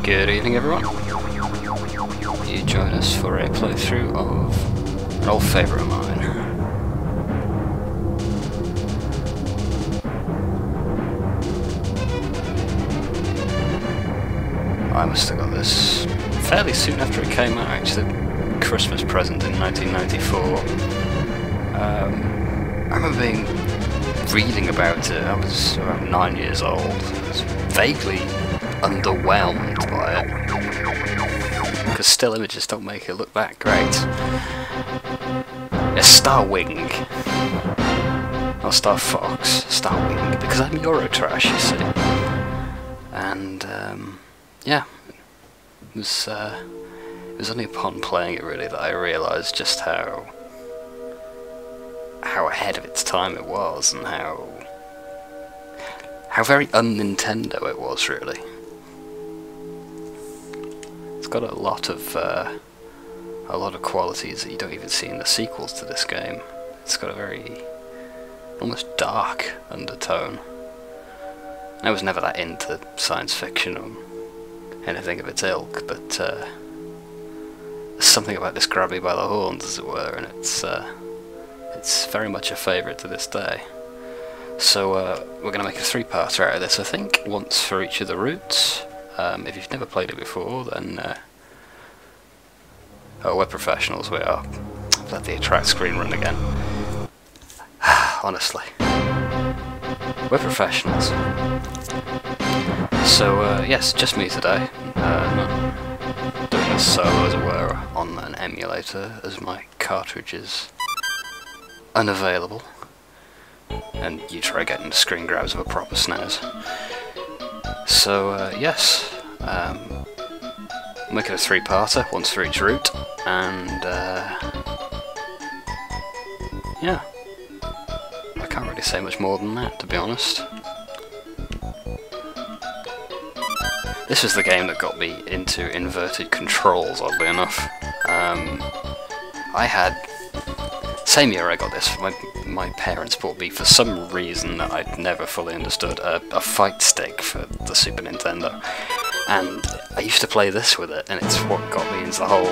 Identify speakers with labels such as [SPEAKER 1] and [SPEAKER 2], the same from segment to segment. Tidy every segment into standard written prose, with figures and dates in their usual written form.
[SPEAKER 1] Good evening everyone. You join us for a playthrough of an old favourite of mine. I must have got this fairly soon after it came out, actually, a Christmas present in 1994. I remember reading about it. I was around 9 years old. I was vaguely underwhelmed by it, because still images don't make it look that great. It's Starwing, not Star Fox, Starwing, because I'm Eurotrash, you see. And yeah, it was only upon playing it really that I realised just how ahead of its time it was, and how very un-Nintendo it was, really. It's got a lot of qualities that you don't even see in the sequels to this game. It's got a very almost dark undertone. I was never that into science fiction or anything of its ilk, but there's something about this grab me by the horns, as it were, and it's very much a favourite to this day. So we're going to make a three-parter out of this, I think, once for each of the routes. If you've never played it before, then oh, we're professionals, we are. Let the attract screen run again. Honestly, we're professionals. So yes, just me today. Not doing a solo, as it were, on an emulator, as my cartridge is unavailable, and you try getting the screen grabs of a proper SNES. So yes, make it a three-parter, once for each route, and yeah, I can't really say much more than that, to be honest. This was the game that got me into inverted controls, oddly enough. I had, same year I got this, my parents bought me, for some reason that I'd never fully understood, a fight stick for the Super Nintendo. And I used to play this with it, and it's what got me into the whole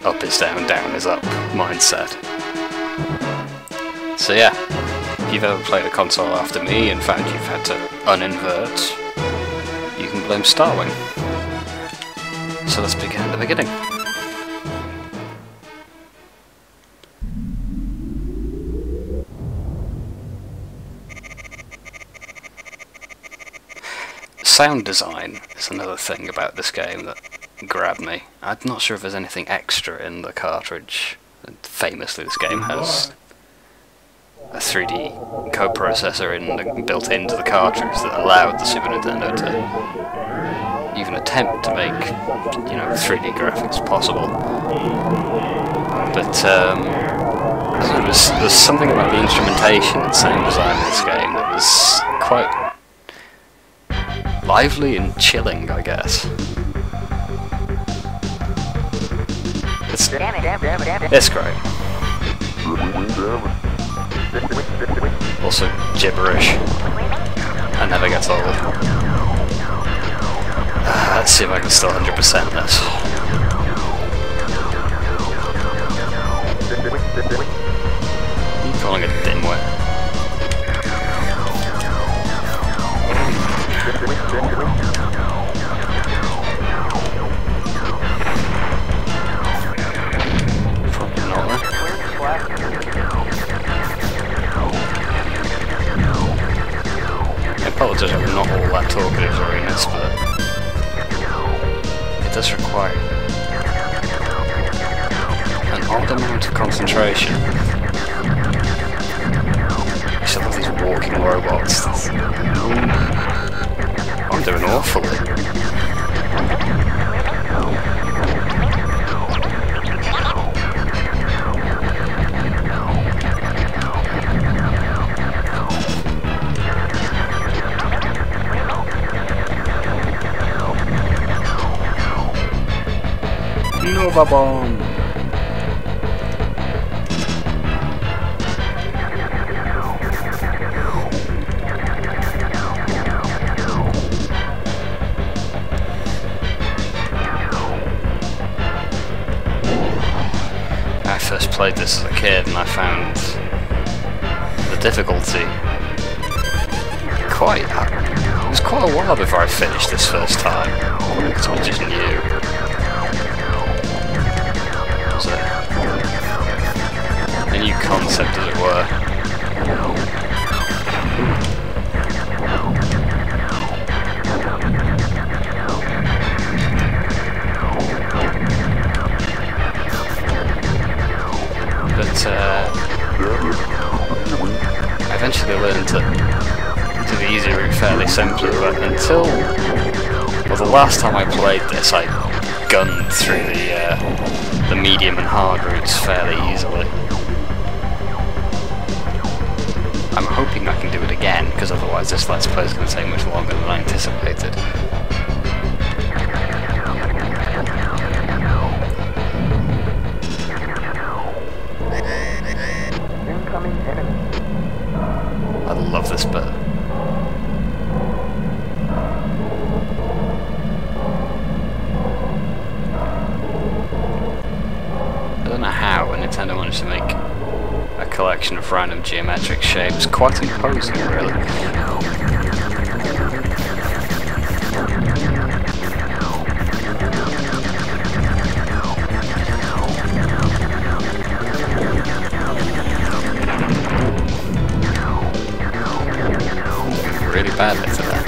[SPEAKER 1] up is down, down is up mindset. So yeah, if you've ever played a console after me and found you've had to uninvert, you can blame Starwing. So let's begin at the beginning. Sound design is another thing about this game that grabbed me. I'm not sure if there's anything extra in the cartridge. Famously, this game has a 3D coprocessor built into the cartridge that allowed the Super Nintendo to even attempt to make, 3D graphics possible. But there's something about the instrumentation and sound design in this game that was quite lively and chilling, I guess. It's great. Also gibberish. That never gets old. Let's see if I can still 100% this. I'm calling it dimwit. I apologise, I'm not all that talkative during this, but it does require an odd amount of concentration. You still have these walking robots. I'm doing awfully. Nova Bomb! played this as a kid, and I found the difficulty it was quite a while before I finished this first time, because I just knew. It was a new concept, as it were. But I eventually learned to do the easy route fairly simply, but until, well, the last time I played this, I gunned through the medium and hard routes fairly easily. I'm hoping I can do it again, because otherwise this Let's Play is going to take much longer than I anticipated. I love this bit. I don't know how Nintendo managed to make a collection of random geometric shapes quite imposing, really. Really badly to that.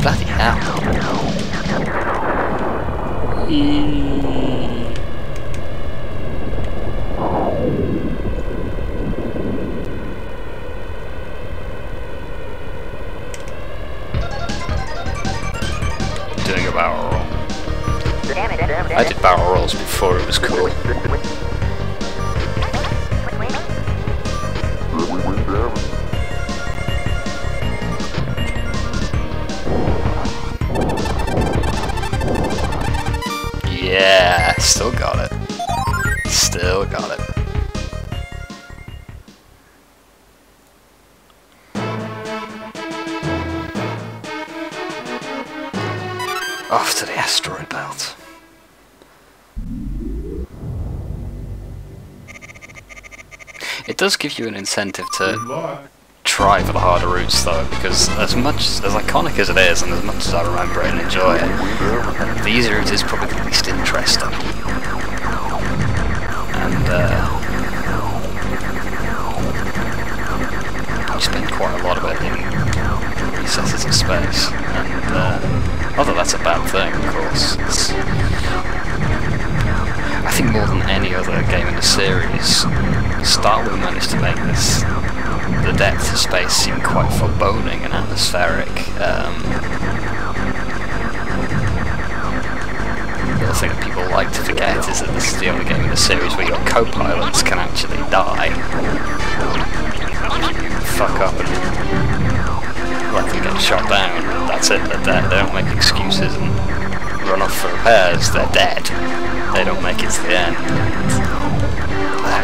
[SPEAKER 1] Bloody hell. Doing a barrel roll. I did barrel rolls before it was cool. Yeah, still got it. Still got it. Off to the asteroid belt. It does give you an incentive to try for the harder routes though, because as iconic as it is, and as much as I remember it and enjoy it, the easy route is probably the least interesting. And you spend quite a lot of it in recesses of space, and although that's a bad thing, of course. I think more than any other game in the series, Starwing managed to make the depth of space seem quite foreboding and atmospheric. The other thing that people like to forget is that this is the only game in the series where your co-pilots can actually die. You fuck up and let them get shot down. That's it, they're dead. They don't make excuses and run off for repairs, they're dead. They don't make it to the end.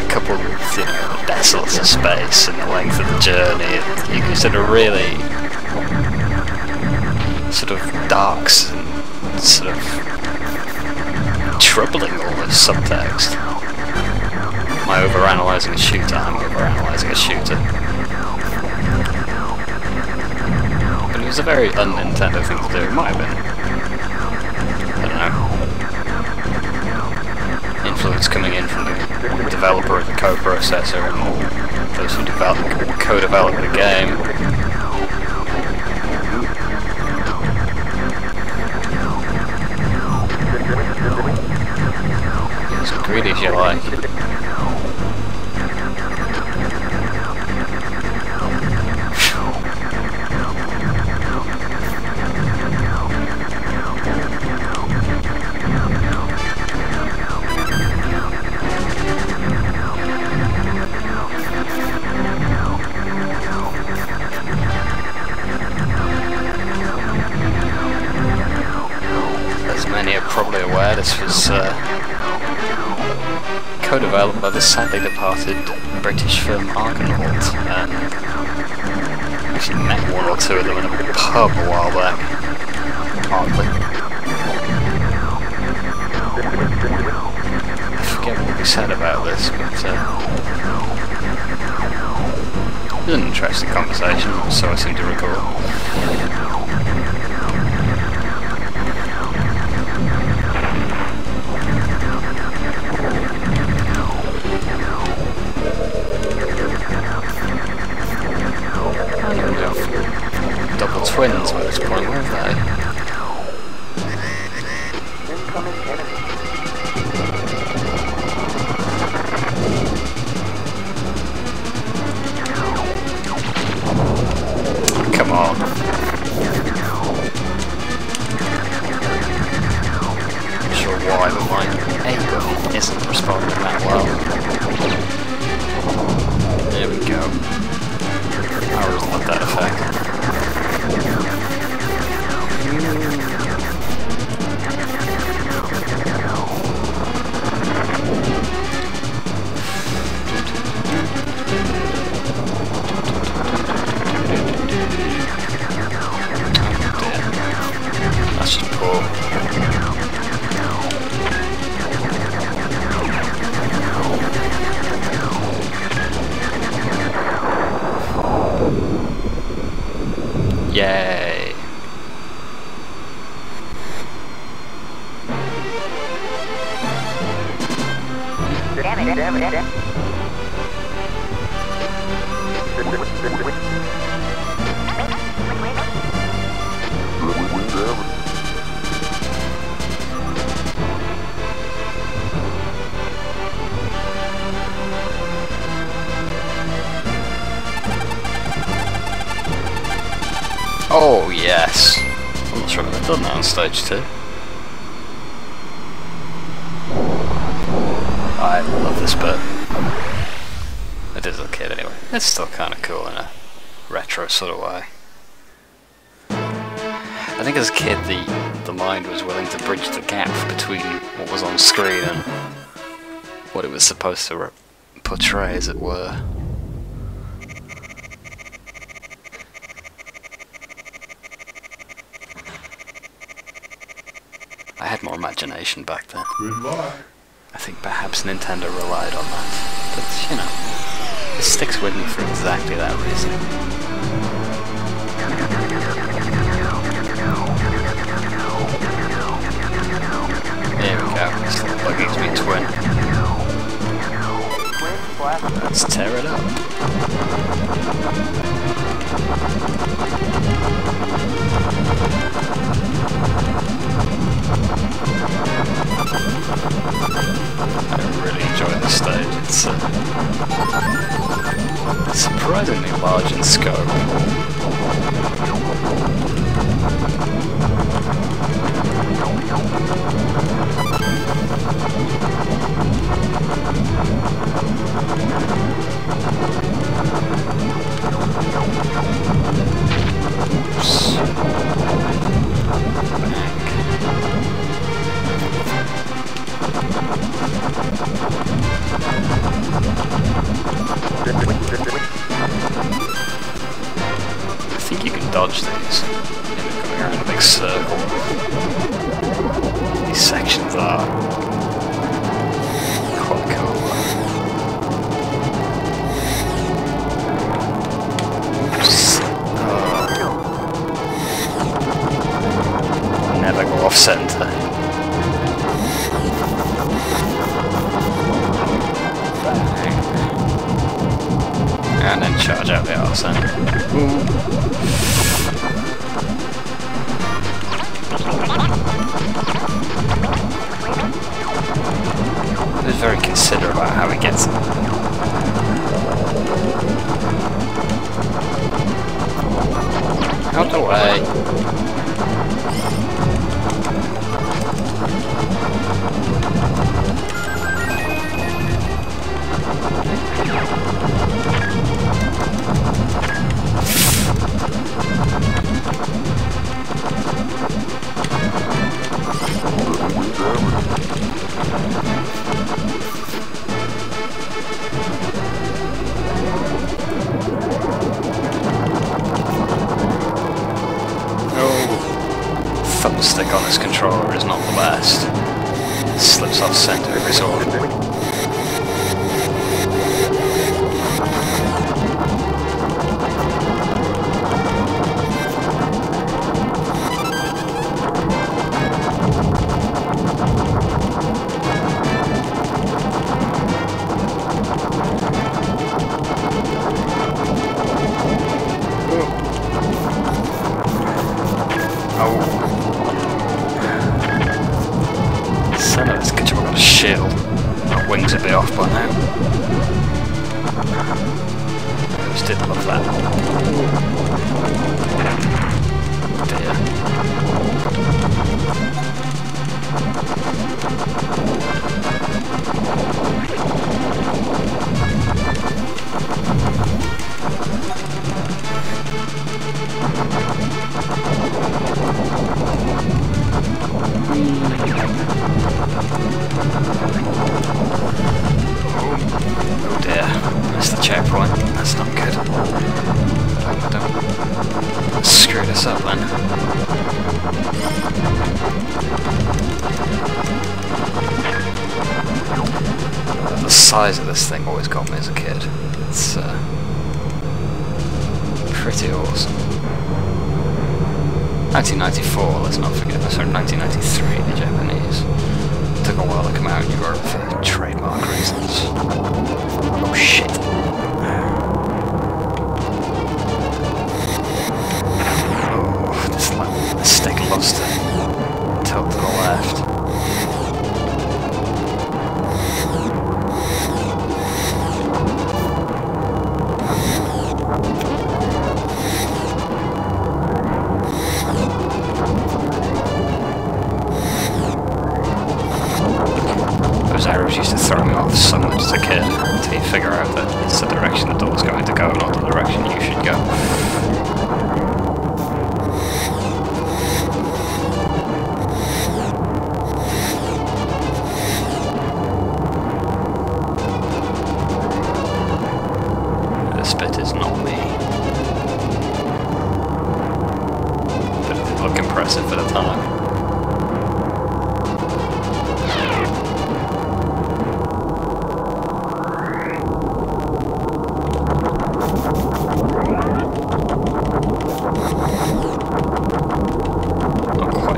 [SPEAKER 1] Coupled with, you know, the desolate of space and the length of the journey, you consider really sort of dark and sort of troubling almost subtext. Am I overanalyzing a shooter? I'm overanalyzing a shooter. But it was a very un-Nintendo thing to do, it might have been. I don't know. Influence coming in from the developer of the co-processor and those who co-developed the game. As greedy as you like. Probably aware, this was co-developed by the sadly departed British film Argonaut, and Actually met one or two of them in a pub a while back. Hardly. I forget what we said about this, but it was an interesting conversation, so I seem to recall. Double twins by this point, weren't they? Come on. Not sure why, but my A-gun isn't responding that well. There we go. I always love that effect. That's just poor. Yay! Oh yes! I'm not sure if I've done that on stage 2. I love this bit. I did as a kid anyway. It's still kind of cool in a retro sort of way. I think as a kid the mind was willing to bridge the gap between what was on screen and what it was supposed to portray, as it were. I had more imagination back then.
[SPEAKER 2] Goodbye.
[SPEAKER 1] I think perhaps Nintendo relied on that, but you know, it sticks with me for exactly that reason. There we go, this little buggy's me twin. Let's tear it up. I really enjoy this stage. It's surprisingly large in scope. I think you can dodge these. They're going around a big circle. These sections are quite cool. Never go off center. And then charge out the arse end. He's very considerate about how he gets it. Out the way. thumbstick on this controller is not the best. It slips off center every so often. Wings a bit off by now. I just did love that. Oh dear, missed the checkpoint. That's not good. I don't screw this up then. The size of this thing always got me as a kid. It's pretty awesome. 1994, let's not forget. Sorry, 1993, the Japanese. It took a while to come out in Europe for trademark reasons. Oh shit. Oh, this stick lost a tilt to the left. Arrows used to throw me off so much as a kid until you figure out that it's the direction the door's going to go, not the direction you should go. This bit is not me. But it did look impressive for the time.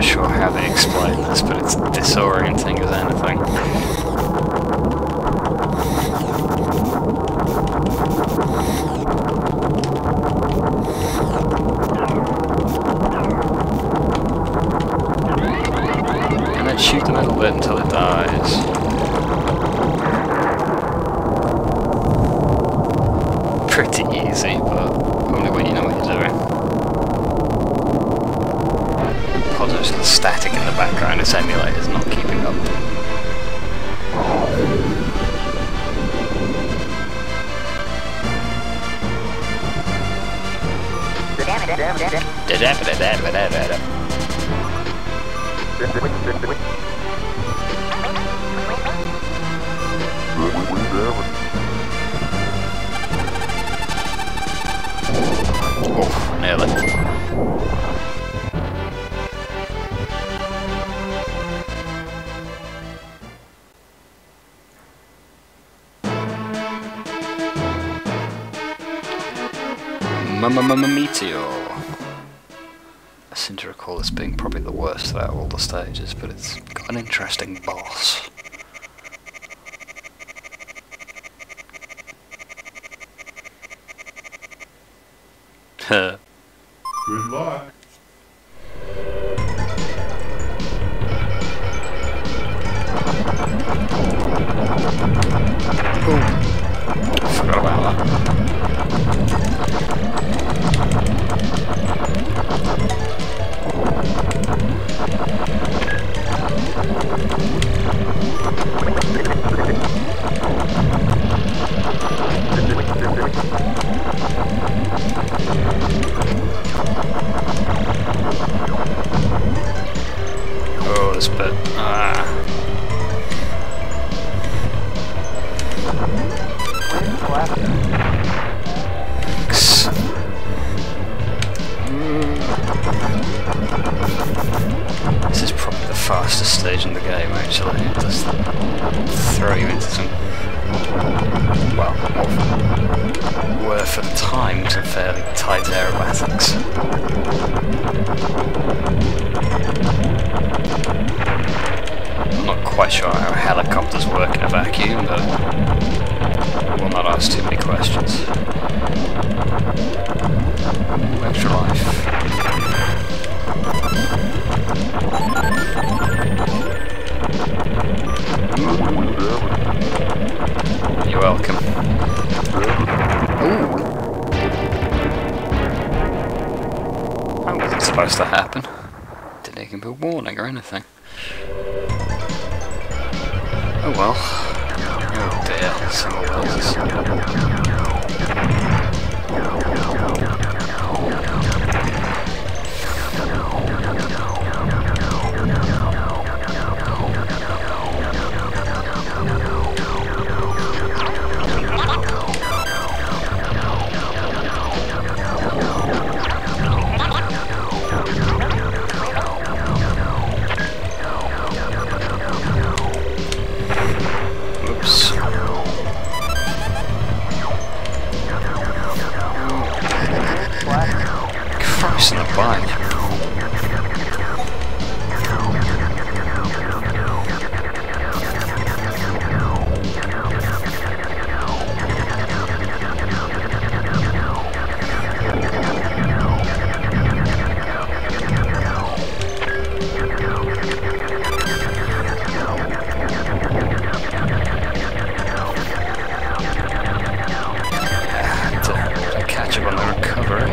[SPEAKER 1] Sure how they explain this, but it's disorienting as anything. And then shoot the middle bit until it dies. Pretty easy, but only when you know what you're doing. There's the static in the background, this emulator's not keeping up. Oh, nearly. Meteor. I seem to recall this being probably the worst out of all the stages, but it's got an interesting boss. Good
[SPEAKER 2] luck.
[SPEAKER 1] Ooh. Forgot about that. Oh, this bit. fastest stage in the game, actually. It does throw you into some, well, what were for the time some fairly tight aerobatics. I'm not quite sure how helicopters work in a vacuum, but I will not ask too many questions. Extra life. You're welcome. Ooh. That wasn't supposed to happen. Didn't even give me a warning or anything. Oh well. Oh dear, single wheels. Christ on a bike. To catch up on the recovery.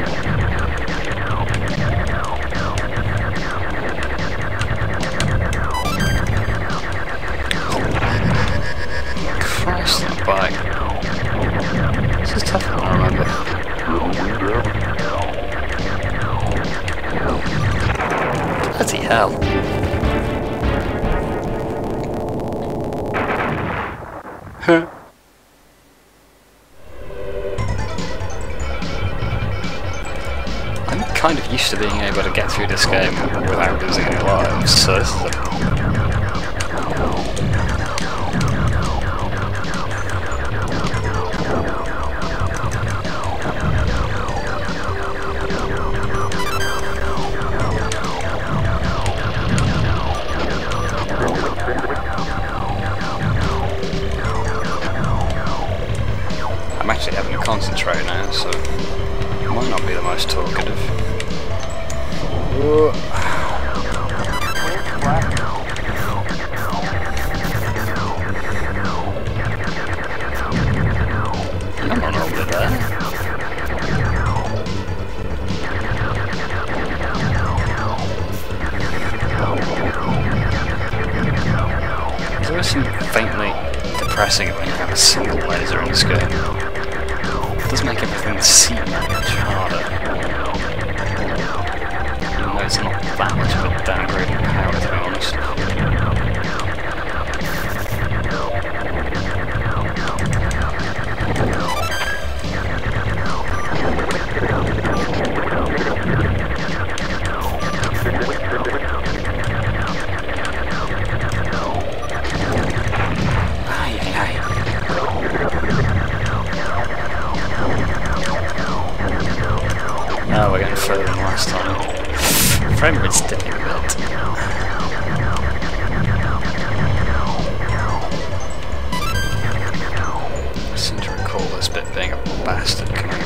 [SPEAKER 1] Bike. This is tougher than I remember. Bloody hell. Huh. I'm kind of used to being able to get through this game without losing any lives, so this is I'm actually having to concentrate now, so it might not be the most talkative. Whoa. Come on over there. There is some faintly depressing when you have a single laser in this game. It does make everything seem that much harder. Even though it's not that much of a downgrade in power, to be honest. Oh, we're getting further than last time. Frame rate's dipping a bit. I seem to recall this bit being a bastard command.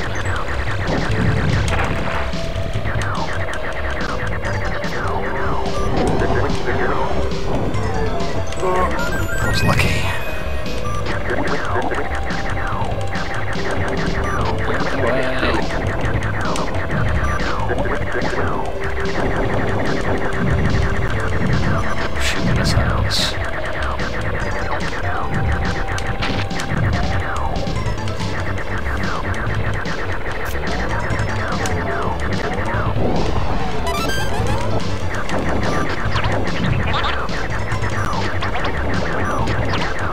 [SPEAKER 1] I was lucky. Shooting missiles.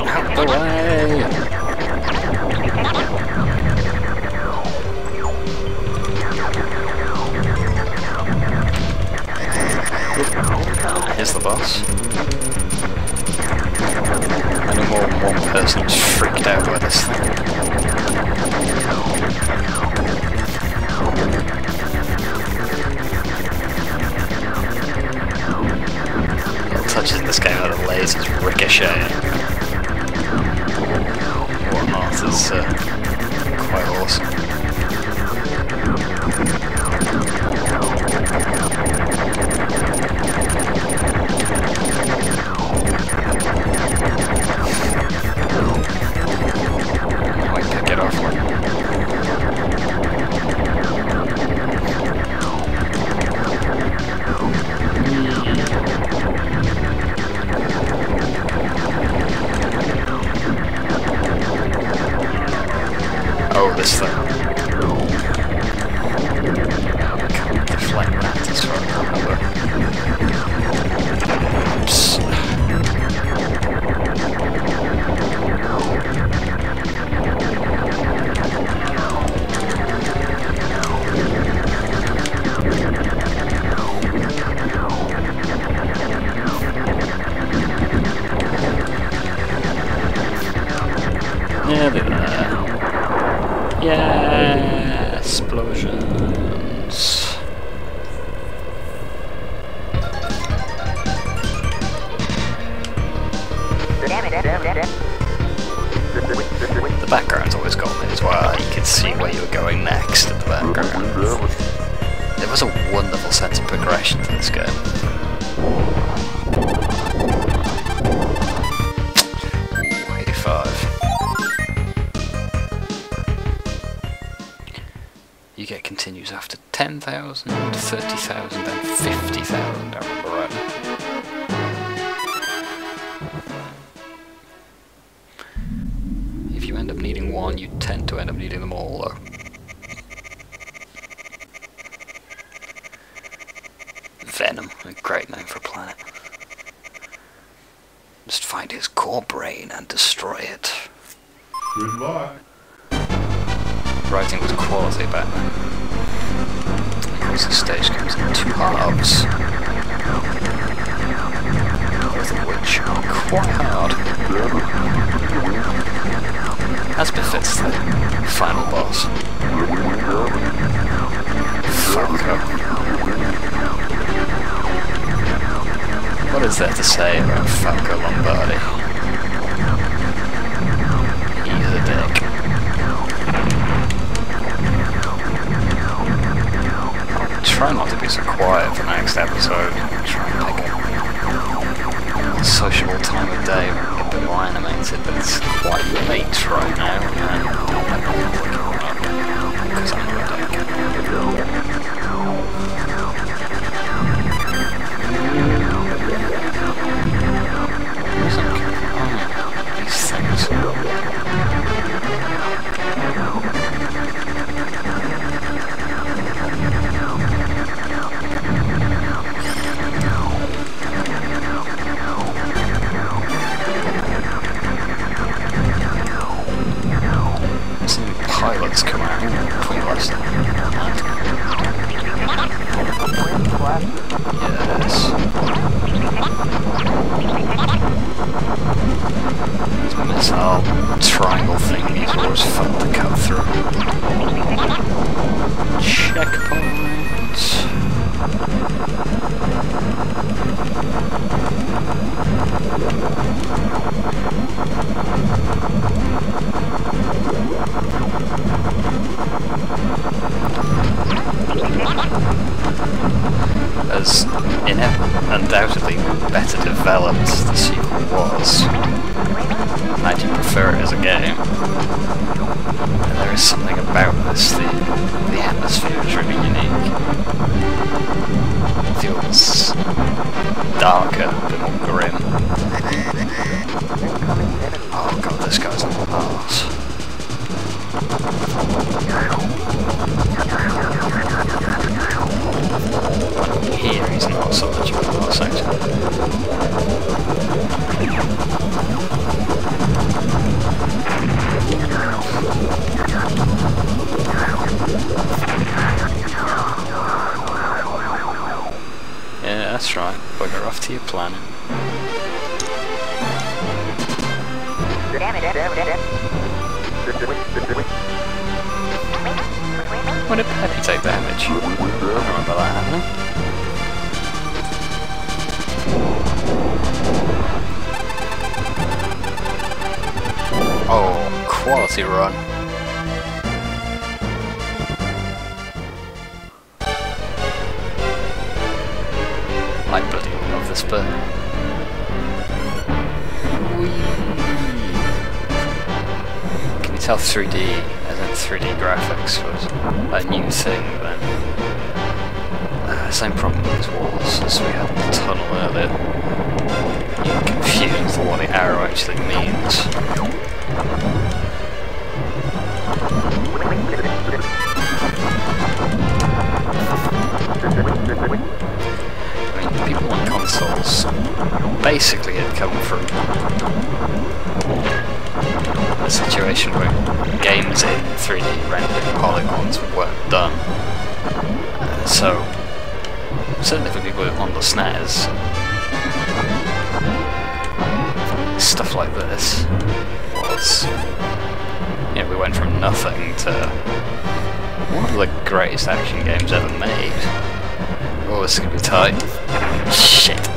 [SPEAKER 1] Out the way! Here's the boss. I know more than one person is freaked out by this thing. Little touches in this game how the lasers ricochet. Whatnot is quite awesome. Oh, this thing. Can't deflect that as far as I remember. Oops. Yeah, they're there. Yeah, explosions. The background's always got me as well. You can see where you're going next in the background. There was a wonderful sense of progression to this game. Ooh, 85. You get continues after 10,000, 30,000 and 50,000, I remember rightly. If you end up needing one, you tend to end up needing them all though. Venom, a great name for a planet. Just find his core brain and destroy it.
[SPEAKER 2] Good luck.
[SPEAKER 1] Writing was quality back then. Of course the stage comes in two halves, both of which are quite hard, as befits the final boss. Falco. What is there to say about Falco Lombardi? He's a dick. Try not to be so quiet for the next episode. Try and pick a sociable time of day where we get a bit more animated, but it's quite late right now, and I'm not looking up because I'm not a dick. These things. Pilots come out between last time. Yes. These missile triangle thingies are always fun to cut through. Checkpoint. As undoubtedly better developed the sequel was, I do prefer it as a game. And there is something about this, the atmosphere is really unique. It feels darker, a bit more grim. Oh god, this guy's an arse. Here he's not so much of a boss actually. Yeah, that's right. Right, bugger off to your planet. When did Peppy take damage? I don't remember that happening. Oh, quality run. I bloody love this bit. Can you tell 3D, as in 3D graphics, was a new thing then? Same problem with these walls as we had in the tunnel earlier. You get confused with what the arrow actually means. I mean, people on consoles basically had come from a situation where games in 3D rendered polygons weren't done. So, certainly for people on the SNES, stuff like this was, you know, we went from nothing to one of the greatest action games ever made. Oh, this is gonna be tight. Shit.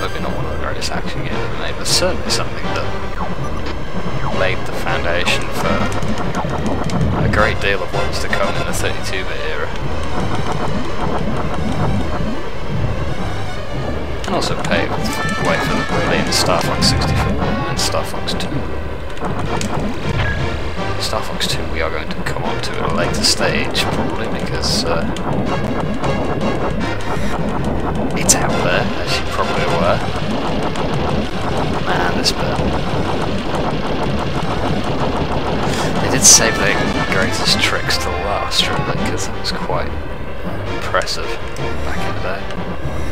[SPEAKER 1] Maybe not one of the greatest action games ever made, but certainly something that laid the foundation for a great deal of what was to come in the 32-bit era. And also paved the way for the way in Star Fox 64 and Star Fox 2. Star Fox 2 we are going to come on to at a later stage, probably, because it's out there, as you probably aware. Man, this bit. They did save their greatest tricks to last, really, because that was quite impressive back in the day.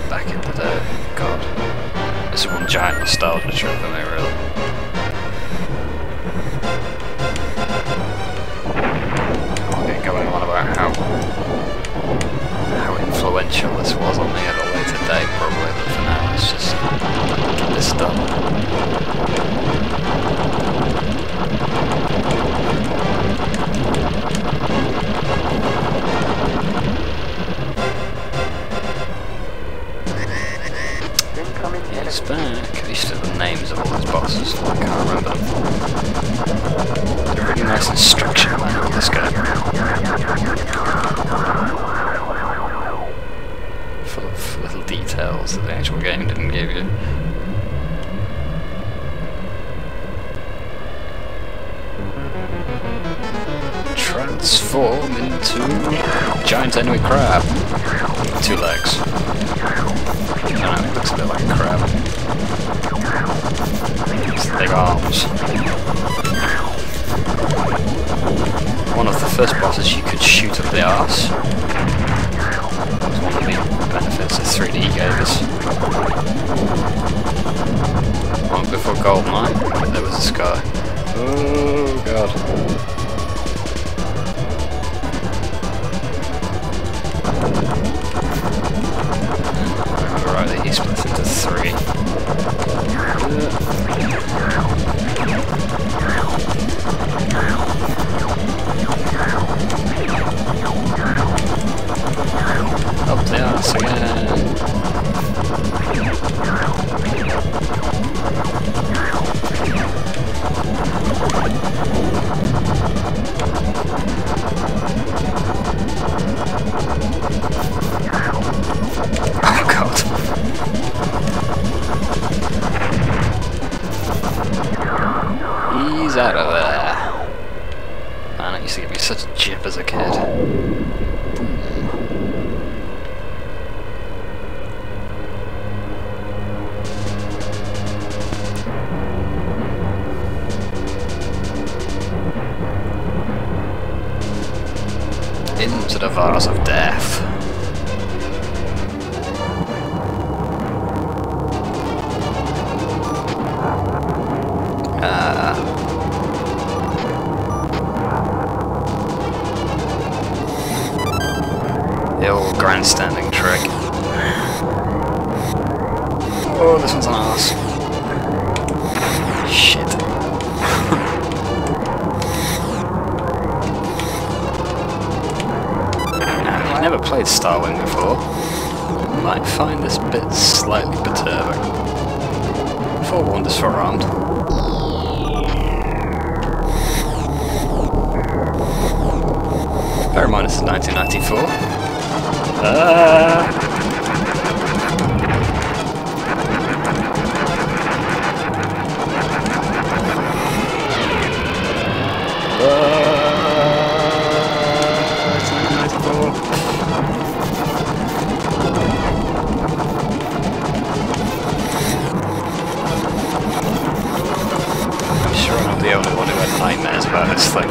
[SPEAKER 1] Back in the day, God. This is one giant nostalgia trip for me, really. I'll get going on about how influential this was on me at a later date, probably, but for now, let's just get this done. He's back. I used to have the names of all those bosses, so I can't remember them. It's a really nice instruction manual, this game. Full of little details that the actual game didn't give you. Transform into giant enemy crab. 2 legs. I don't know, it looks a bit like a crab. It's big arms. One of the first bosses you could shoot up the arse. That was one of the benefits that 3D gave us. Long before GoldenEye, there was a sky. Oh god. Right, he splits into 3. Up the arse again. Oh god. He's out of there. Man, it used to give me such a jip as a kid. Boom. Into the vase of death. The old grandstanding trick. Oh, this one's an arse. Shit. Now, if you've never played Starwing before, you might find this bit slightly perturbing. Forewarned is forearmed. Bear in mind this is 1994. It's 1994. I'm sure I'm not the only one who had nightmares about this thing.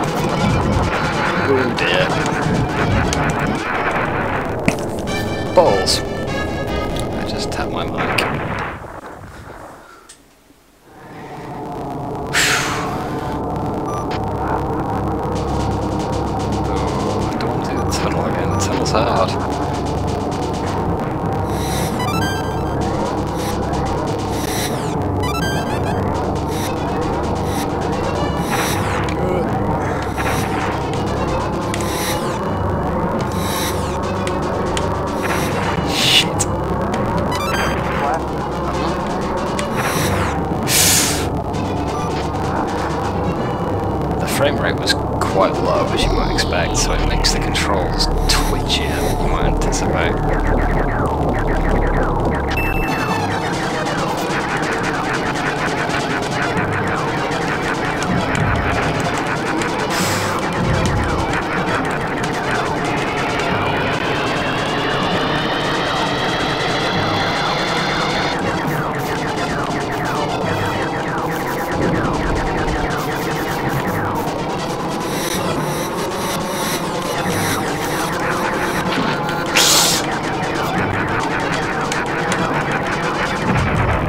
[SPEAKER 1] Oh dear. Balls. I just tapped my mic. Oh, I don't want to do the tunnel again. The tunnel's hard. Frame rate was quite low, as you might expect, so it makes the controls twitchier than you might anticipate.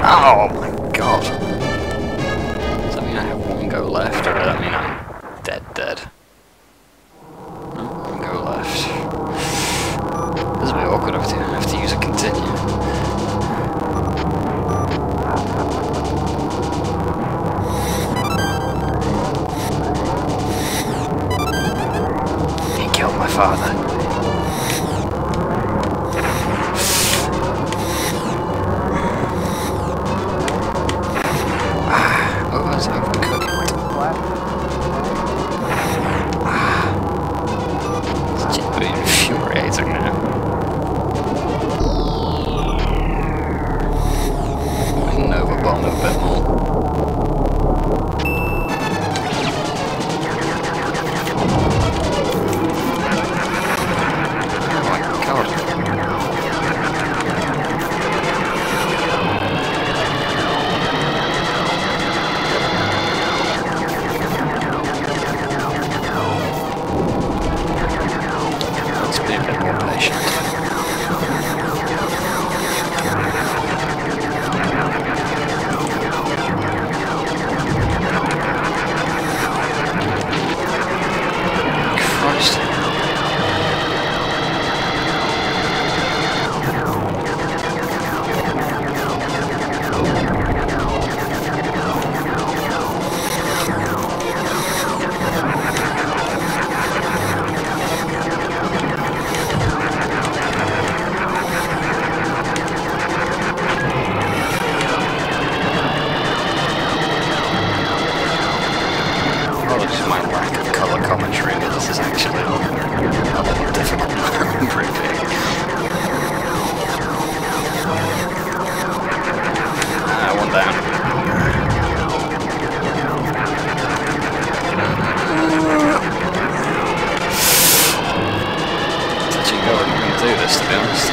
[SPEAKER 1] Oh my god. Does that mean I have one go left, or does that mean I'm dead? No, one go left. This is a bit awkward, I have to use a continue. He killed my father. It's genuinely infuriating now. I can overbomb a bit more. Oh my god. Be a bit more patient. Christ. Apologies for my lack of colour commentary, but this is actually a little difficult to remember it being. One down. Touch and go, I'm not going to do this, to be honest.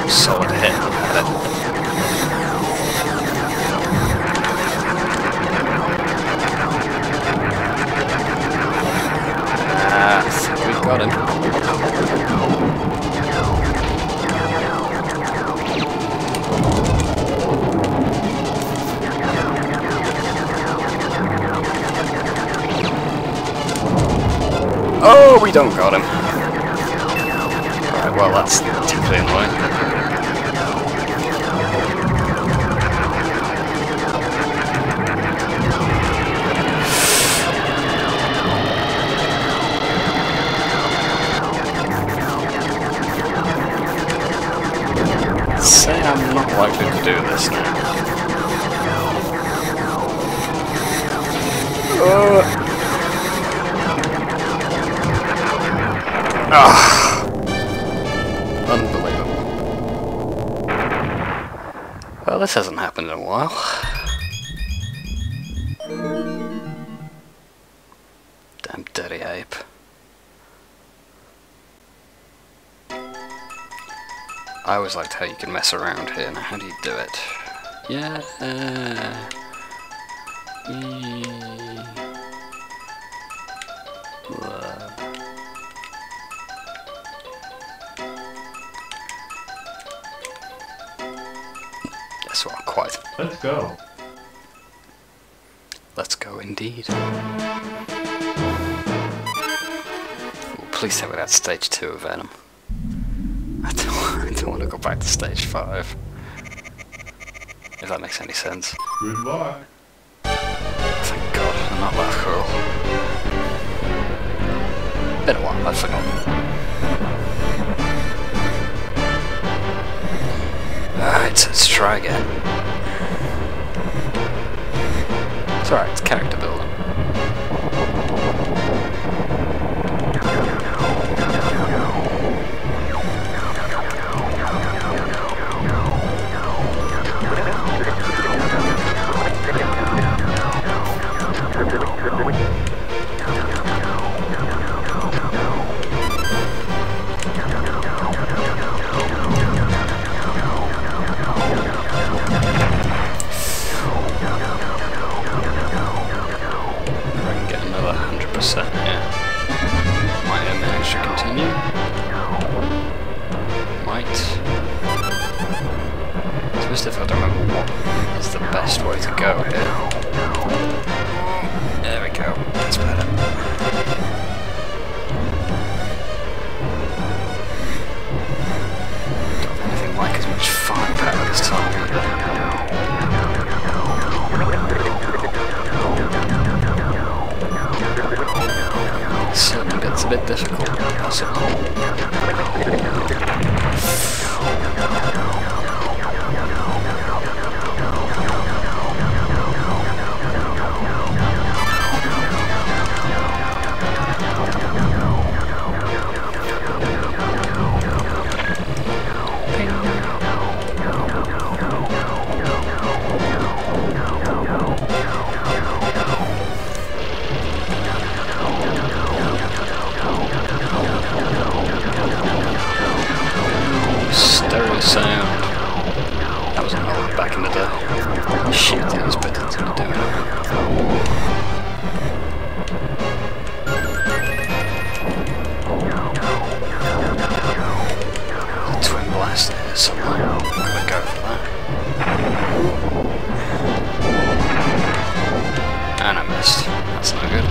[SPEAKER 1] Solid hit. I think we've got him. don't got him. Alright, well that's deeply annoying. Say I'm not likely to do this now. Unbelievable. Well, this hasn't happened in a while. Damn dirty ape. I always liked how you can mess around here. Now, how do you do it? Yeah. Yes, well, quite.
[SPEAKER 2] Let's go.
[SPEAKER 1] Let's go indeed. Ooh, please tell me that's stage 2 of Venom. I don't want to go back to stage 5. If that makes any sense.
[SPEAKER 2] Good luck.
[SPEAKER 1] Thank God, I'm not that cruel. Been a while, I've forgotten. Alright, so let's try again. It's alright, it's character building. It's difficult to remember what is the best way to go here. There we go, that's better. Don't have anything like as much firepower this time either. Certain bits a bit difficult, possibly. Sound. That was annoying back in the day. Shit, it was better to do it. The twin blast there somewhere. Gotta go for that. And I missed. That's no good.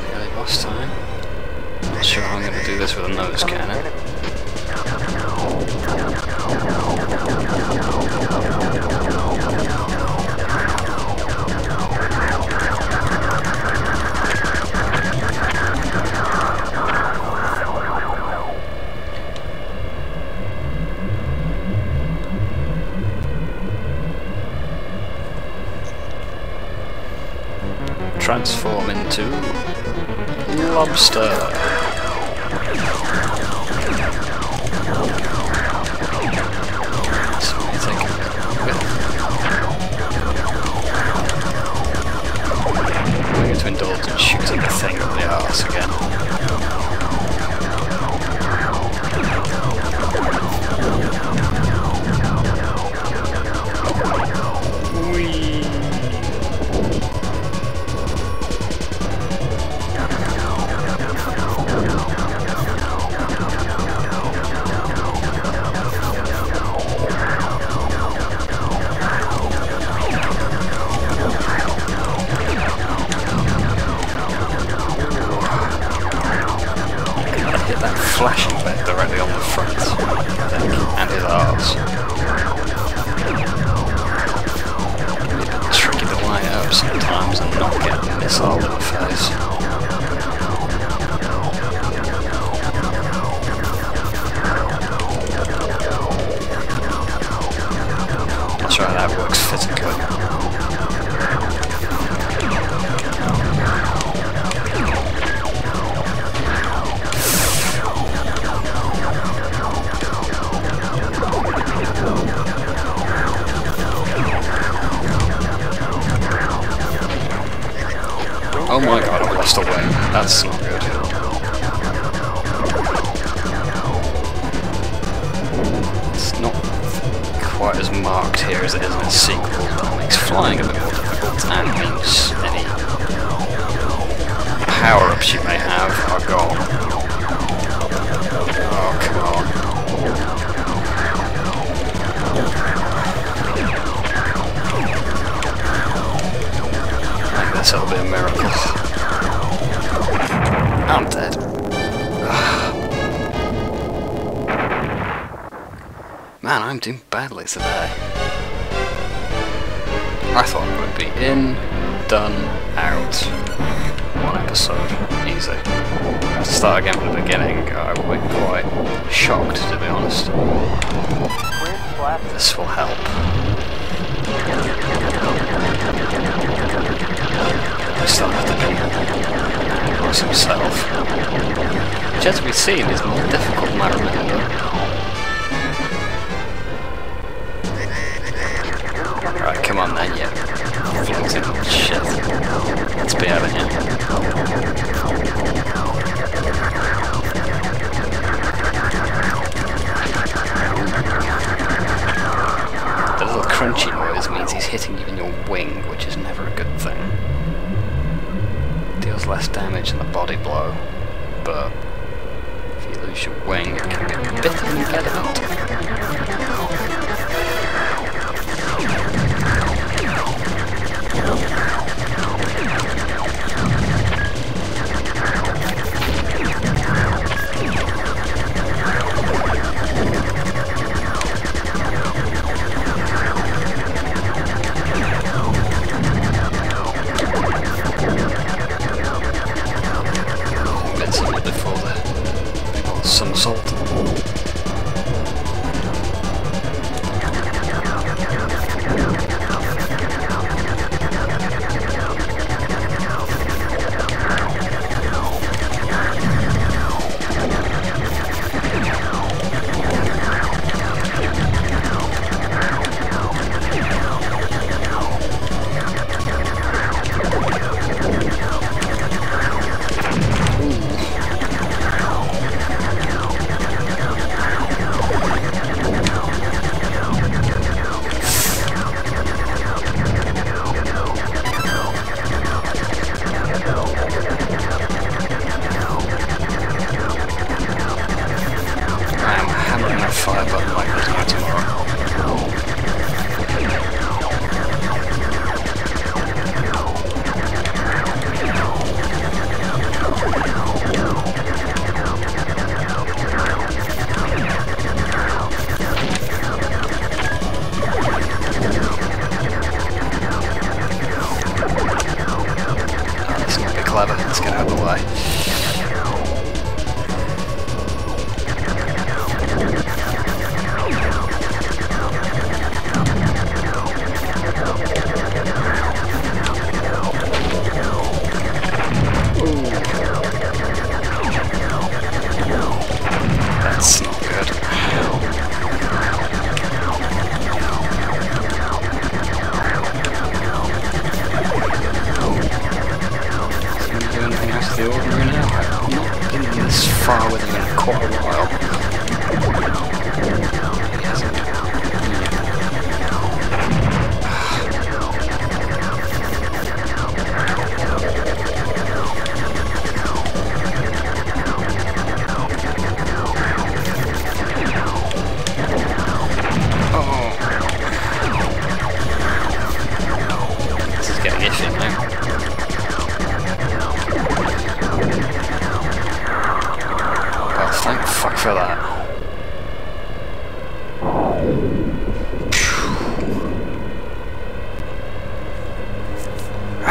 [SPEAKER 1] Nearly boss time. Not sure how I'm going to do this with a nose cannon. Transform into lobster. So what do you think? I'm going to indulge and shoot at the thing up the arse again. times and not get a missile in the face. That's right, that works physically. Oh my god, I lost a wing. That's not good. It's not quite as marked here as it is in its sequel, but it makes flying a bit more difficult and means any power-ups you may have are gone. Oh, come on. That'll be a miracle. I'm dead. Man, I'm doing badly today. I thought it would be in, done, out. One episode. Easy. To start again from the beginning, I would be quite shocked, to be honest. This will help. I still have to be cross himself. Which, as we've seen, is more difficult than I remember. Right, come on then, yeah. Floating shit. Let's be having it. The little crunchy noise means he's hitting you in your wing, which is never a good thing. Deals less damage than a body blow, but if you lose your wing, it can be a bit of an impediment. Let's get out of the way. That's not good. The ordinary now. I've not been this far with him in quite a while. He hasn't. Oh. This is getting iffy now. Thank fuck for that.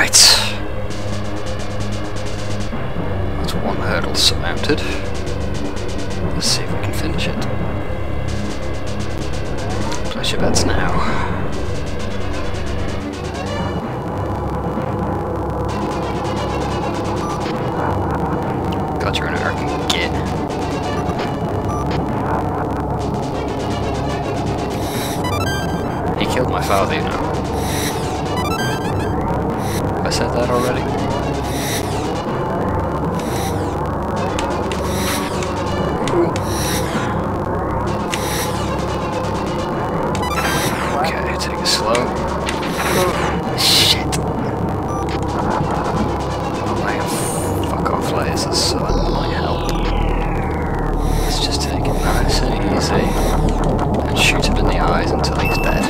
[SPEAKER 1] Right. That's one hurdle surmounted. Let's see if we can finish it. Place your bets now. God, you're an arrogant git. He killed my father, you know. Have I said that already? Okay, take it slow. Shit. Oh man, fuck off lasers, so that might help. Let's just take it nice and easy and shoot him in the eyes until he's dead.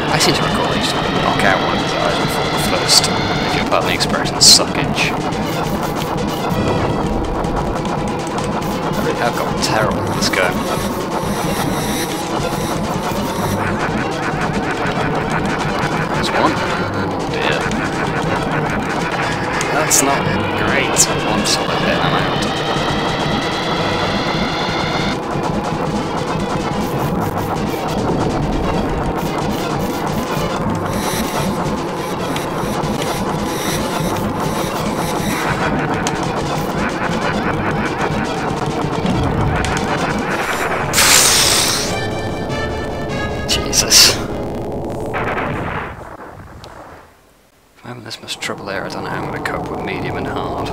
[SPEAKER 1] I seem to recall I used to knock out one of his eyes before the first, if you'll pardon the expression, suckage. I really have got terrible at this game. There's one. Oh dear. That's not great. One solid hit, I'm out. Jesus. If I'm having this much trouble here, I don't know how I'm going to cope with medium and hard.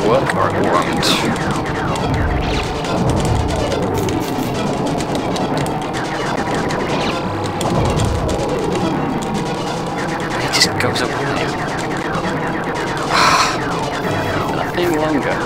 [SPEAKER 1] Work or it won't. It just goes away. That being longer.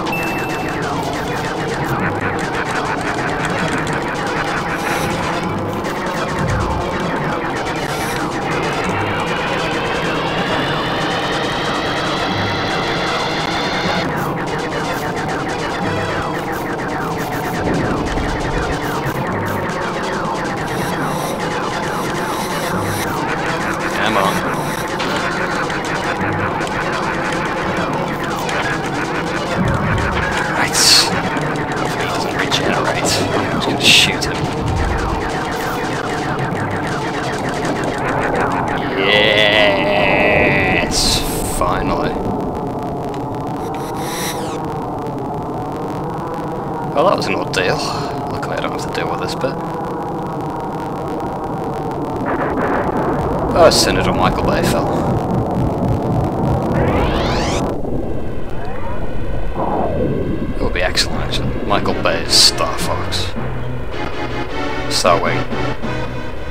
[SPEAKER 1] Well, that was an ordeal. Luckily I don't have to deal with this bit. Oh, Senator Michael Bay fell. It would be excellent, actually. Michael Bay's Star Fox. Starwing.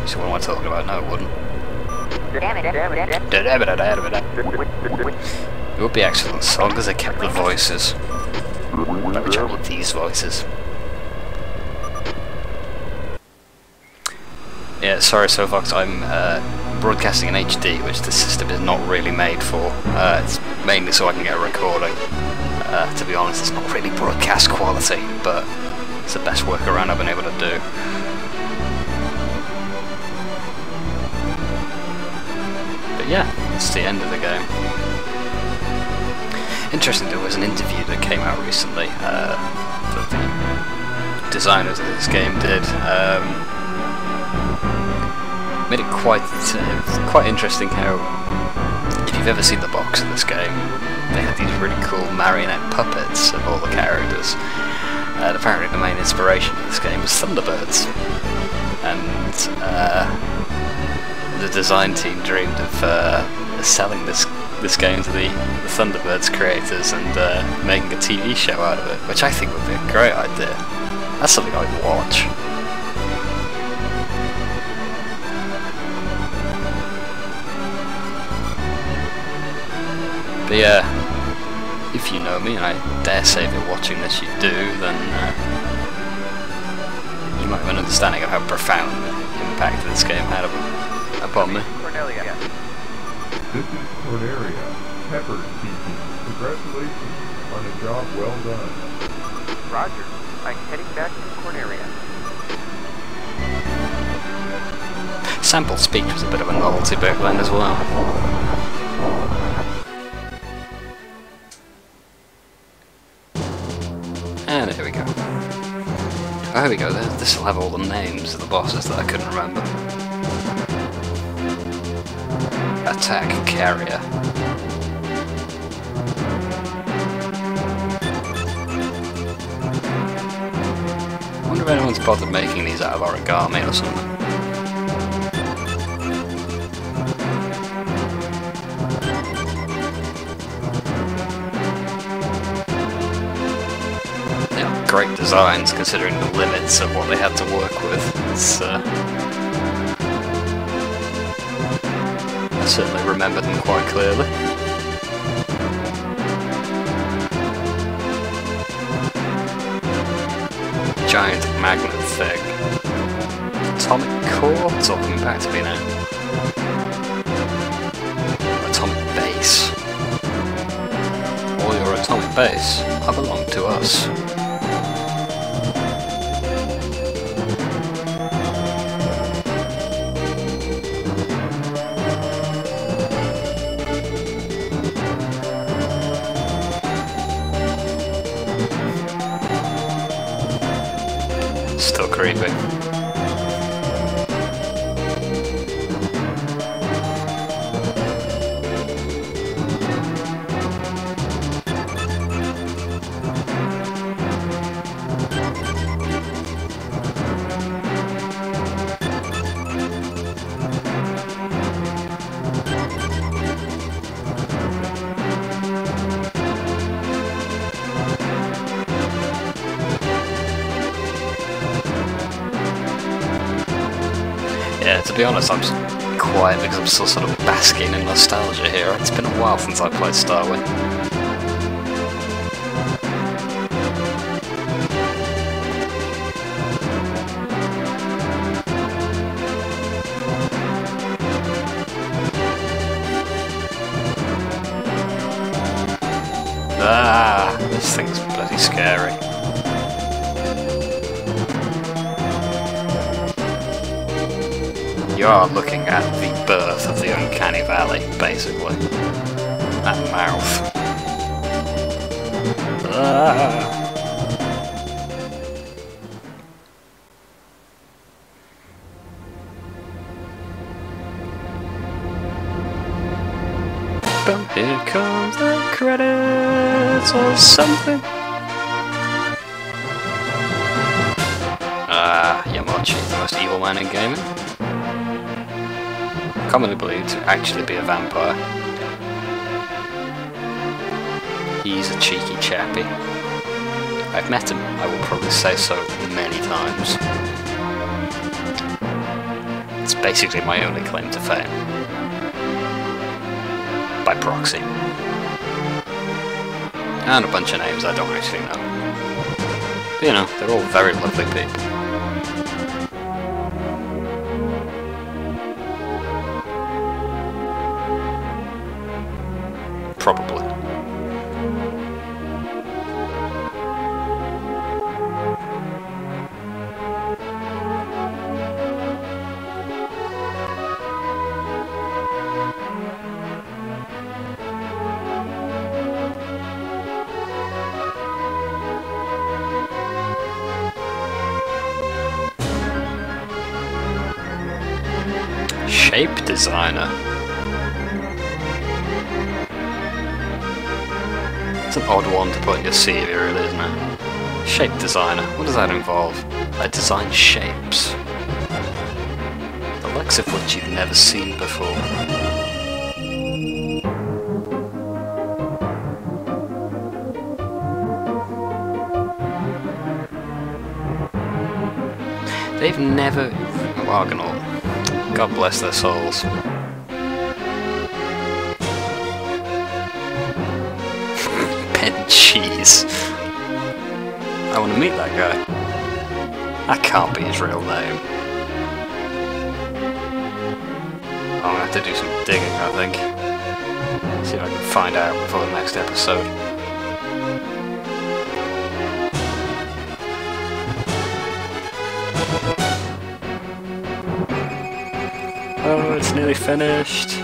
[SPEAKER 1] See what am I talking about? No, it wouldn't. It would be excellent as long as they kept the voices. Let me check with these voices. Yeah, sorry Sofox, I'm broadcasting in HD, which the system is not really made for. It's mainly so I can get a recording. To be honest, it's not really broadcast quality, but it's the best workaround I've been able to do. But yeah, it's the end of the game. Interesting, there was an interview that came out recently that the designers of this game did. Made it quite interesting how, if you've ever seen the box of this game, they had these really cool marionette puppets of all the characters. And apparently the main inspiration of this game was Thunderbirds. And the design team dreamed of selling this game to the Thunderbirds creators and making a TV show out of it, which I think would be a great idea. That's something I'd watch. But yeah, if you know me, and I dare say if you're watching this you do, then you might have an understanding of how profound the impact this game had upon me.
[SPEAKER 2] Cornelia. This is Cornelia. Pepper speaking. Congratulations on a job well done.
[SPEAKER 3] Roger. I'm heading back to Cornelia.
[SPEAKER 1] Sample speech was a bit of a novelty back then as well. And there we go. Oh, here we go. This will have all the names of the bosses that I couldn't remember. Attack Carrier. I wonder if anyone's bothered making these out of origami or something. Great designs considering the limits of what they had to work with. I certainly remember them quite clearly. Giant magnet thing. Atomic core? It's all coming back to me now. Atomic base. All your atomic base are belong to us. Still creepy. Yeah, to be honest, I'm quiet because I'm still sort of basking in nostalgia here. It's been a while since I played Starwing. Ah, this thing's bloody scary. You are looking at the birth of the Uncanny Valley, basically. That mouth. Ah. Boom, here comes the credits or something. Yamachi, the most evil man in gaming. Commonly believed to actually be a vampire. He's a cheeky chappy. I've met him, I will probably say so many times. It's basically my only claim to fame. by proxy. And a bunch of names I don't actually know. But, you know, they're all very lovely people. Probably. Shape designer. It's an odd one to put in your CV, really, isn't it? Shape designer. What does that involve? I design shapes. The likes of which you've never seen before. They've never... Argonaut. God bless their souls. Pen cheese. I want to meet that guy. That can't be his real name. I'm gonna have to do some digging, I think. See if I can find out before the next episode. Oh, it's nearly finished.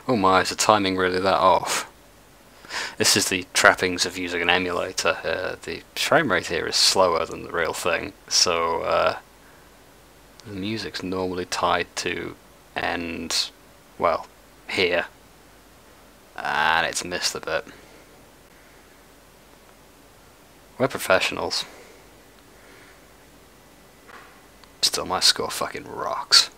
[SPEAKER 1] Oh my, is the timing really that off? This is the trappings of using an emulator. The frame rate here is slower than the real thing, so the music's normally tied to end, well, here, and it's missed a bit. We're professionals. Still, my score fucking rocks.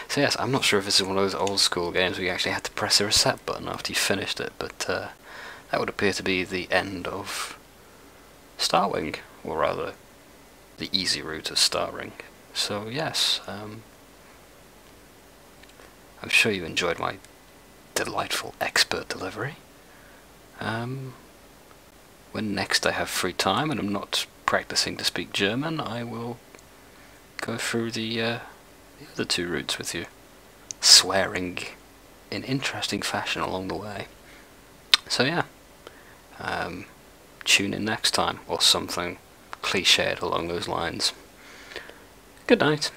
[SPEAKER 1] So yes, I'm not sure if this is one of those old school games where you actually had to press a reset button after you finished it, but that would appear to be the end of Starwing, or rather, the easy route of Starwing. So yes, I'm sure you enjoyed my delightful expert delivery. When next I have free time and I'm not practicing to speak German, I will go through the other two routes with you, swearing in interesting fashion along the way. So yeah, tune in next time, or something cliched along those lines. Good night.